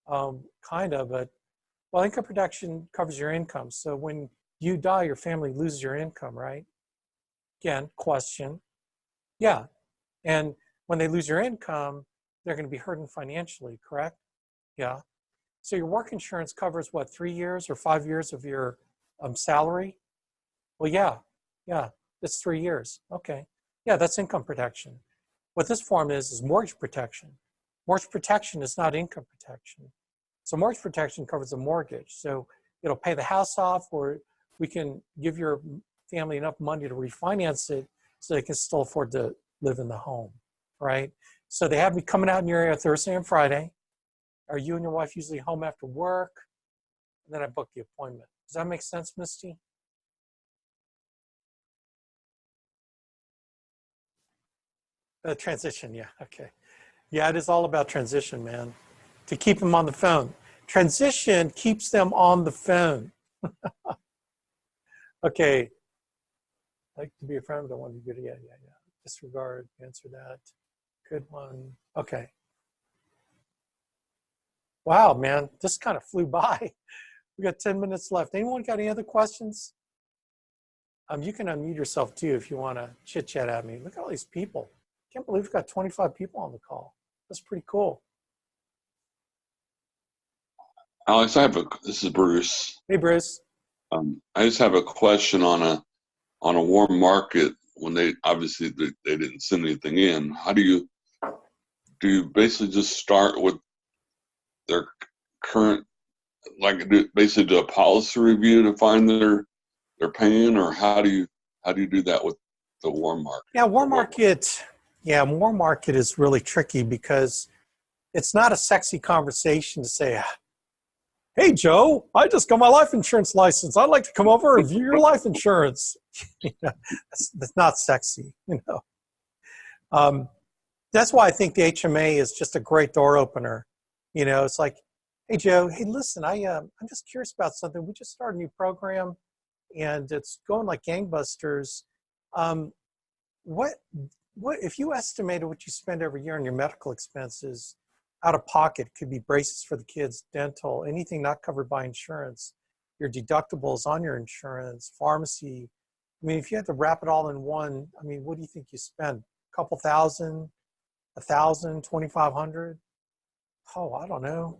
Kind of, but, well, income protection covers your income. So when you die, your family loses your income, right? Again, question. Yeah. And when they lose your income, they're going to be hurting financially, correct? Yeah. So your work insurance covers what, 3 years or 5 years of your salary? Well, yeah, that's 3 years. Okay. Yeah, that's income protection. What this form is mortgage protection. Mortgage protection is not income protection. So mortgage protection covers a mortgage. So it'll pay the house off, or we can give your family enough money to refinance it so they can still afford to live in the home, right? So they have me coming out in your area Thursday and Friday. Are you and your wife usually home after work? And then I book the appointment. Does that make sense, Misty? Transition, yeah, okay. Yeah, it is all about transition, man. To keep them on the phone. Transition keeps them on the phone. Okay. Like to be a friend, but I want to be good. Yeah. Disregard, answer that. Good one. Okay. Wow, man, this kind of flew by. We got 10 minutes left. Anyone got any other questions? You can unmute yourself too if you want to chit chat at me. Look at all these people. Can't believe we've got 25 people on the call. That's pretty cool. Alex, this is Bruce. Hey, Bruce. I just have a question on a warm market when they didn't send anything in. How do you basically just start with their current, basically do a policy review to find their paying, or how do you do that with the warm market? Yeah, warm market. Yeah, warm market is really tricky because it's not a sexy conversation to say, "Hey, Joe, I just got my life insurance license. I'd like to come over and view your life insurance." That's not sexy, you know. That's why I think the HMA is just a great door opener. You know, it's like, "Hey, Joe, hey, listen, I'm just curious about something. We just started a new program, and it's going like gangbusters. What if you estimated what you spend every year on your medical expenses out of pocket? Could be braces for the kids, dental, anything not covered by insurance, your deductibles on your insurance, pharmacy. I mean, if you had to wrap it all in one, I mean, what do you think you spend? A couple thousand, 1,000, 2,500? Oh, I don't know,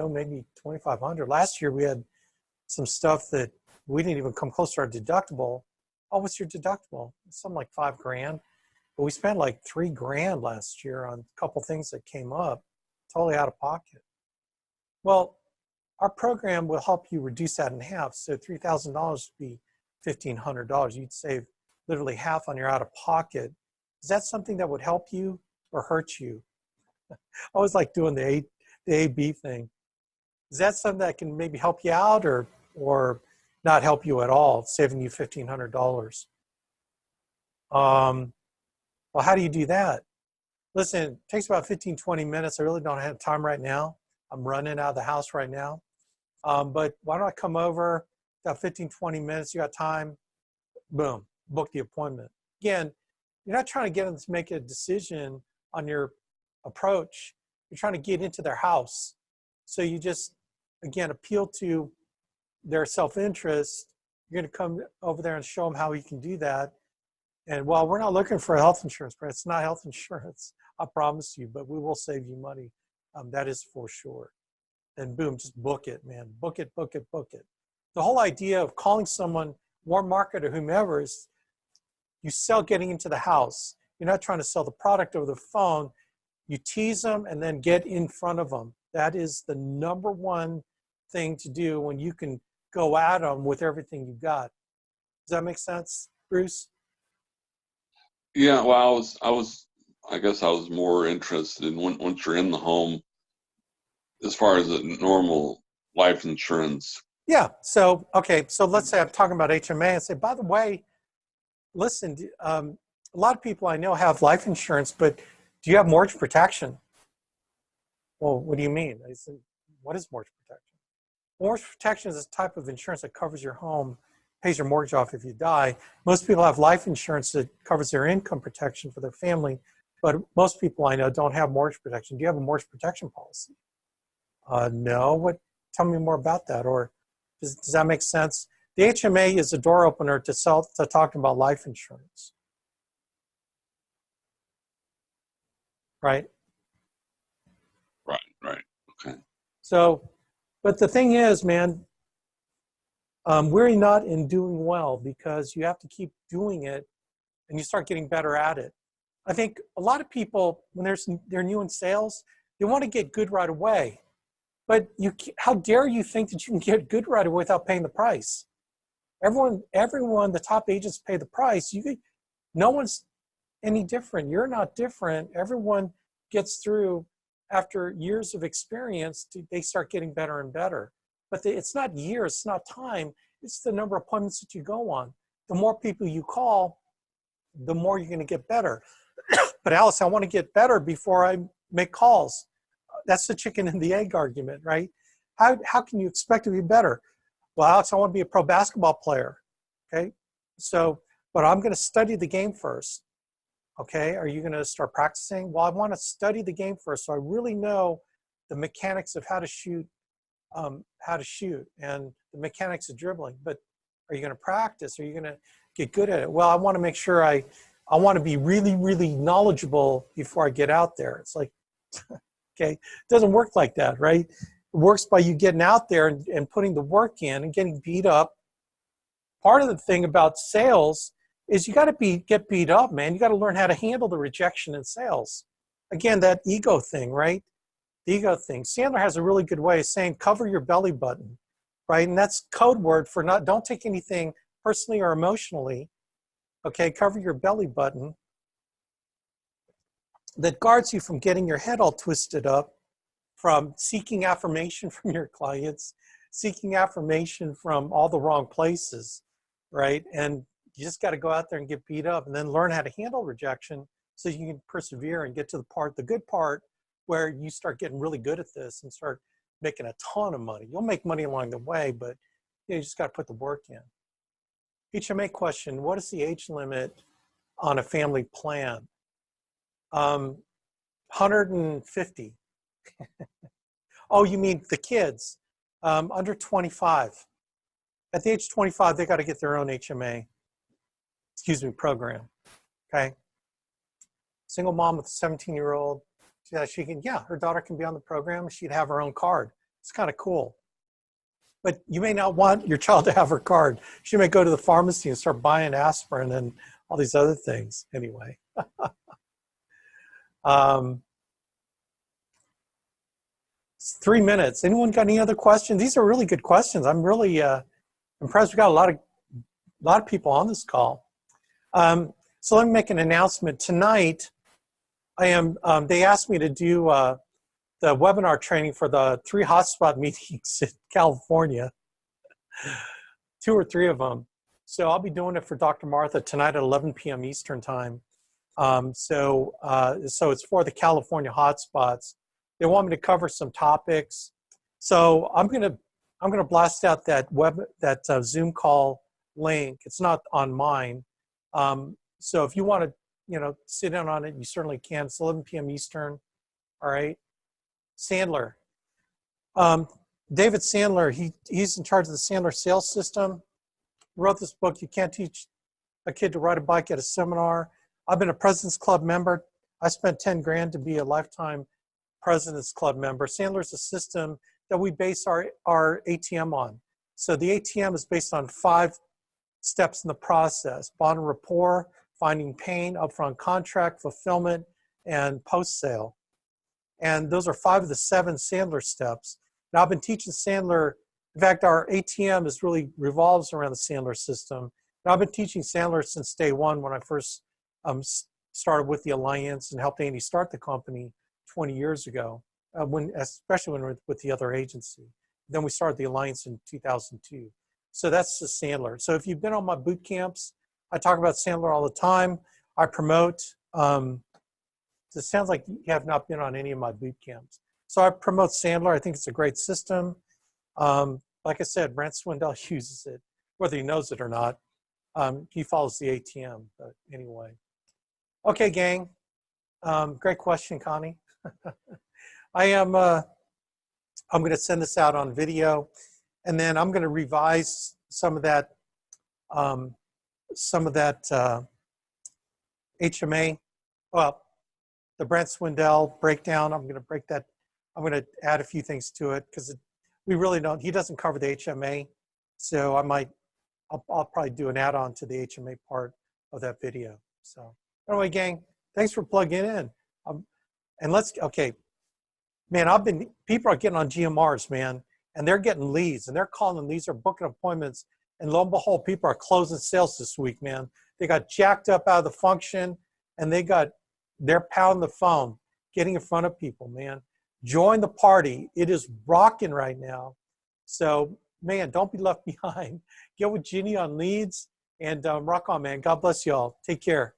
maybe 2,500. Last year we had some stuff that we didn't even come close to our deductible. Oh, what's your deductible? Something like $5,000. But we spent like $3,000 last year on a couple things that came up, totally out of pocket. Well, our program will help you reduce that in half. So $3,000 would be $1,500. You'd save literally half on your out of pocket. Is that something that would help you or hurt you? I always like doing the A-B thing. Is that something that can maybe help you out or not help you at all, saving you $1,500? Well, how do you do that? Listen, it takes about 15, 20 minutes. I really don't have time right now. I'm running out of the house right now. But why don't I come over, about 15, 20 minutes, you got time, boom, book the appointment. Again, you're not trying to get them to make a decision on your approach. You're trying to get into their house. So you just, again, appeal to their self-interest. You're going to come over there and show them how you can do that. And while we're not looking for a health insurance plan, it's not health insurance, I promise you, but we will save you money. That is for sure. And boom, just book it, man. Book it, book it, book it. The whole idea of calling someone, warm market or whomever, is you sell getting into the house. You're not trying to sell the product over the phone. You tease them and then get in front of them. That is the number one thing to do when you can go at them with everything you've got. Does that make sense, Bruce? Yeah, well, I guess I was more interested in once you're in the home, as far as a normal life insurance. Yeah. So, okay. So let's say I'm talking about HMA and say, by the way, listen, a lot of people I know have life insurance, but do you have mortgage protection? Well, what do you mean? I said, what is mortgage protection? Mortgage protection is a type of insurance that covers your home, pays your mortgage off if you die. Most people have life insurance that covers their income protection for their family, but most people I know don't have mortgage protection. Do you have a mortgage protection policy? No. Tell me more about that. Or does that make sense? The HMA is a door opener to talking about life insurance. Right? Right. Okay. So, but the thing is, man, we're not in doing well because you have to keep doing it and you start getting better at it. I think a lot of people, when they're new in sales, they want to get good right away. But how dare you think that you can get good right away without paying the price? Everyone, the top agents pay the price. No one's any different. You're not different. Everyone gets through after years of experience. They start getting better and better. But it's not years, it's not time. It's the number of appointments that you go on. The more people you call, the more you're going to get better. But Alice, I want to get better before I make calls. That's the chicken and the egg argument, right? How can you expect to be better? Well, Alex, I want to be a pro basketball player, okay? But I'm going to study the game first, okay? Are you going to start practicing? Well, I want to study the game first so I really know the mechanics of how to shoot and the mechanics of dribbling. But Are you going to practice? Are you going to get good at it? Well, I want to make sure I want to be really, really knowledgeable before I get out there. It's like, okay, it doesn't work like that, right? It works by you getting out there and putting the work in and getting beat up. Part of the thing about sales is you got to get beat up, man. You got to learn how to handle the rejection in sales. Again, that ego thing, right? The ego thing. Sandler has a really good way of saying cover your belly button, right? And that's code word for don't take anything personally or emotionally. Okay, cover your belly button. That guards you from getting your head all twisted up, from seeking affirmation from your clients, seeking affirmation from all the wrong places, right? And you just got to go out there and get beat up and then learn how to handle rejection so you can persevere and get to the good part where you start getting really good at this and start making a ton of money. You'll make money along the way, but you just got to put the work in. HMA question, what is the age limit on a family plan? 150. Oh, you mean the kids? Under 25. At the age of 25, they got to get their own HMA, program, okay? Single mom with a 17-year-old, her daughter can be on the program. She'd have her own card. It's kind of cool. But you may not want your child to have her card. She may go to the pharmacy and start buying aspirin and all these other things. Anyway. It's 3 minutes. Anyone got any other questions? These are really good questions. I'm really impressed. We got a lot of people on this call. So let me make an announcement. Tonight, they asked me to do the webinar training for the 3 hotspot meetings in California, 2 or 3 of them. So I'll be doing it for Dr. Martha tonight at 11 p.m. Eastern time. So it's for the California hotspots. They want me to cover some topics. So I'm gonna blast out that Zoom call link. It's not on mine. So if you want to, sit in on it, you certainly can. It's 11 p.m. Eastern. All right. Sandler. David Sandler, he's in charge of the Sandler sales system. He wrote this book, You Can't Teach a Kid to Ride a Bike at a Seminar. I've been a President's Club member. I spent 10 grand to be a lifetime President's Club member. Sandler's a system that we base our ATM on. So the ATM is based on 5 steps in the process: bond and rapport, finding pain, upfront contract, fulfillment, and post-sale. And those are 5 of the 7 Sandler steps. Now I've been teaching Sandler. In fact, our ATM really revolves around the Sandler system. And I've been teaching Sandler since day one when I first started with the Alliance and helped Andy start the company 20 years ago, especially when we were with the other agency. Then we started the Alliance in 2002. So that's the Sandler. So if you've been on my boot camps, I talk about Sandler all the time. I promote. It sounds like you have not been on any of my boot camps. So I promote Sandler. I think it's a great system. Like I said, Brent Swindell uses it, whether he knows it or not. He follows the ATM, but anyway. Okay, gang. Great question, Connie. I'm going to send this out on video, and then I'm going to revise some of that HMA. Well, the Brent Swindell breakdown. I'm going to break that. I'm going to add a few things to it because we really don't. He doesn't cover the HMA, so I'll probably do an add-on to the HMA part of that video. So anyway, gang, thanks for plugging in. And man, people are getting on GMRs, man, and they're getting leads, and they're calling leads or booking appointments, and lo and behold, people are closing sales this week, man. They got jacked up out of the function, and they're pounding the phone, getting in front of people, man. Join the party. It is rocking right now. So, man, don't be left behind. Get with Ginny on leads, and rock on, man. God bless you all. Take care.